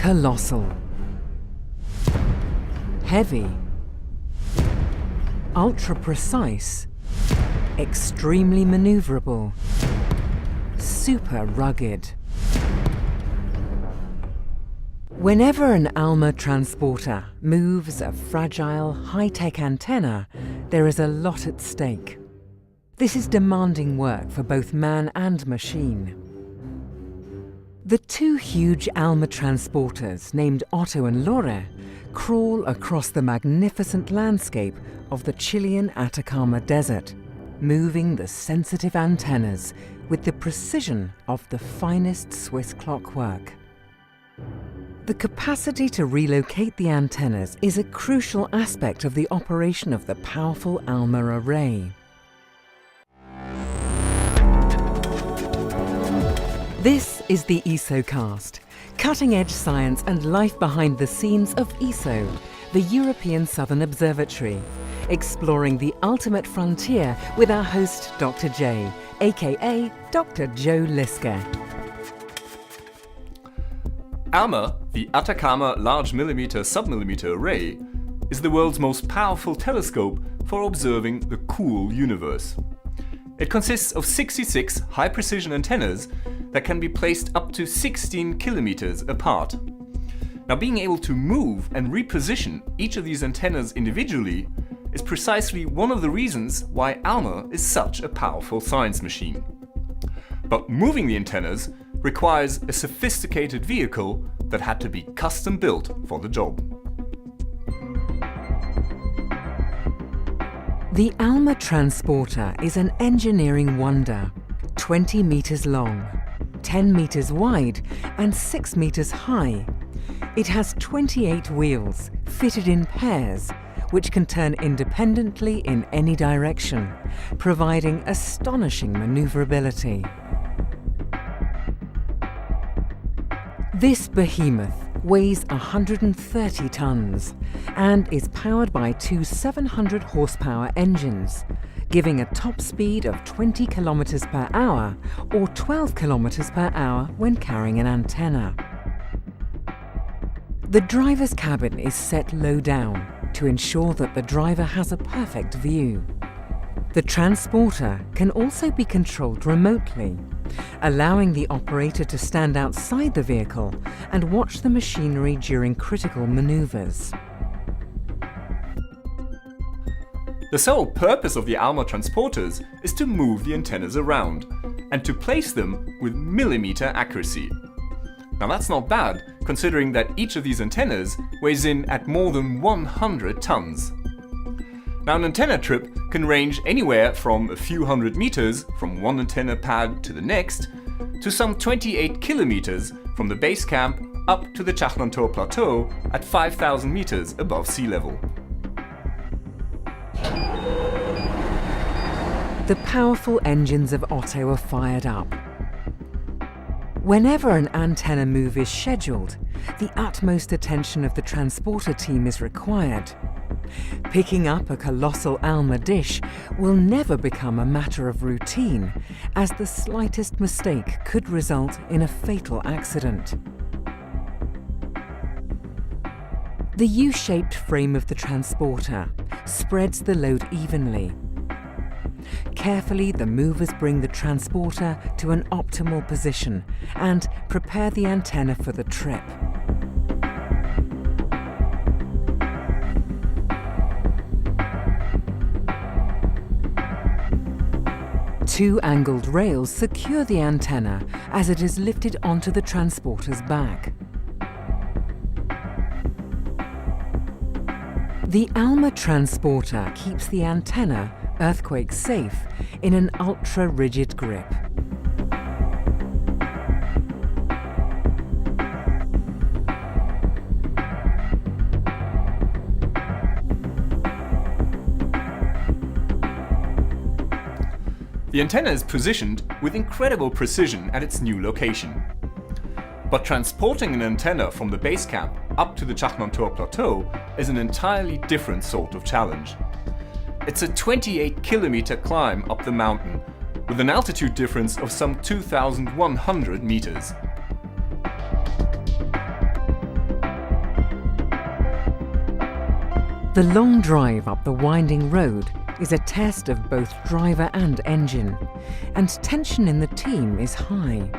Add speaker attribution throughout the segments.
Speaker 1: Colossal. Heavy. Ultra-precise. Extremely maneuverable. Super rugged. Whenever an ALMA transporter moves a fragile, high-tech antenna, there is a lot at stake. This is demanding work for both man and machine. The two huge ALMA transporters, named Otto and Lore, crawl across the magnificent landscape of the Chilean Atacama Desert, moving the sensitive antennas with the precision of the finest Swiss clockwork. The capacity to relocate the antennas is a crucial aspect of the operation of the powerful ALMA array. This is the ESOcast, cutting-edge science and life behind the scenes of ESO, the European Southern Observatory, exploring the ultimate frontier with our host Dr. J, aka Dr. Joe Liske.
Speaker 2: ALMA, the Atacama Large Millimeter Submillimeter Array, is the world's most powerful telescope for observing the cool universe. It consists of 66 high-precision antennas that can be placed up to 16 kilometers apart. Now, being able to move and reposition each of these antennas individually is precisely one of the reasons why ALMA is such a powerful science machine. But moving the antennas requires a sophisticated vehicle that had to be custom built for the job.
Speaker 1: The ALMA transporter is an engineering wonder, 20 meters long, 10 meters wide and 6 meters high. It has 28 wheels fitted in pairs, which can turn independently in any direction, providing astonishing maneuverability. This behemoth weighs 130 tons and is powered by two 700 horsepower engines, giving a top speed of 20 kilometers per hour or 12 kilometers per hour when carrying an antenna. The driver's cabin is set low down to ensure that the driver has a perfect view. The transporter can also be controlled remotely, allowing the operator to stand outside the vehicle and watch the machinery during critical maneuvers.
Speaker 2: The sole purpose of the ALMA transporters is to move the antennas around and to place them with millimeter accuracy. Now that's not bad, considering that each of these antennas weighs in at more than 100 tons. Now, an antenna trip can range anywhere from a few hundred meters from one antenna pad to the next, to some 28 kilometers from the base camp up to the Chajnantor Plateau at 5,000 meters above sea level.
Speaker 1: The powerful engines of Otto are fired up. Whenever an antenna move is scheduled, the utmost attention of the transporter team is required. Picking up a colossal ALMA dish will never become a matter of routine, as the slightest mistake could result in a fatal accident. The U-shaped frame of the transporter spreads the load evenly. Carefully, the movers bring the transporter to an optimal position and prepare the antenna for the trip. Two angled rails secure the antenna as it is lifted onto the transporter's back. The ALMA transporter keeps the antenna earthquake safe in an ultra-rigid grip.
Speaker 2: The antenna is positioned with incredible precision at its new location. But transporting an antenna from the base camp up to the Chajnantor Plateau is an entirely different sort of challenge. It's a 28-kilometer climb up the mountain, with an altitude difference of some 2,100 meters.
Speaker 1: The long drive up the winding road is a test of both driver and engine, and tension in the team is high.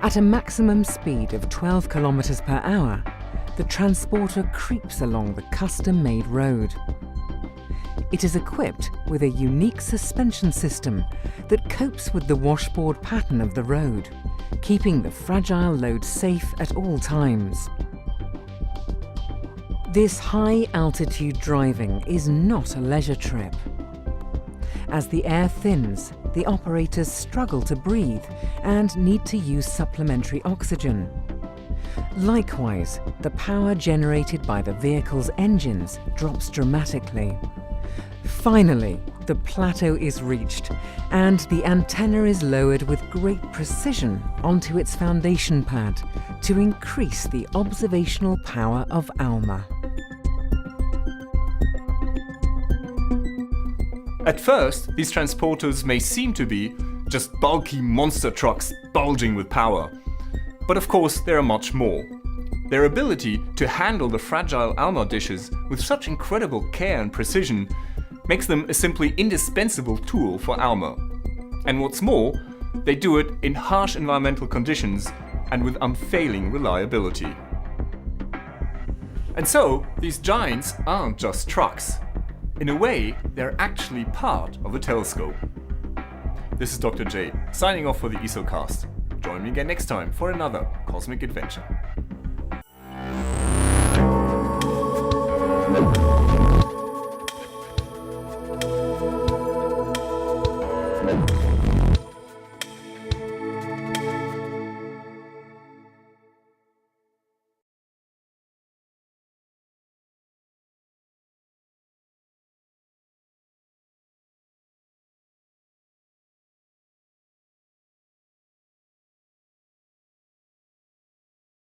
Speaker 1: At a maximum speed of 12 kilometers per hour, the transporter creeps along the custom-made road. It is equipped with a unique suspension system that copes with the washboard pattern of the road, keeping the fragile load safe at all times. This high-altitude driving is not a leisure trip. As the air thins, the operators struggle to breathe and need to use supplementary oxygen. Likewise, the power generated by the vehicle's engines drops dramatically. Finally, the plateau is reached, and the antenna is lowered with great precision onto its foundation pad to increase the observational power of ALMA.
Speaker 2: At first, these transporters may seem to be just bulky monster trucks bulging with power. But of course, there are much more. Their ability to handle the fragile ALMA dishes with such incredible care and precision makes them a simply indispensable tool for ALMA. And what's more, they do it in harsh environmental conditions and with unfailing reliability. And so, these giants aren't just trucks. In a way, they're actually part of a telescope. This is Dr. J, signing off for the ESOcast. Join me again next time for another cosmic adventure.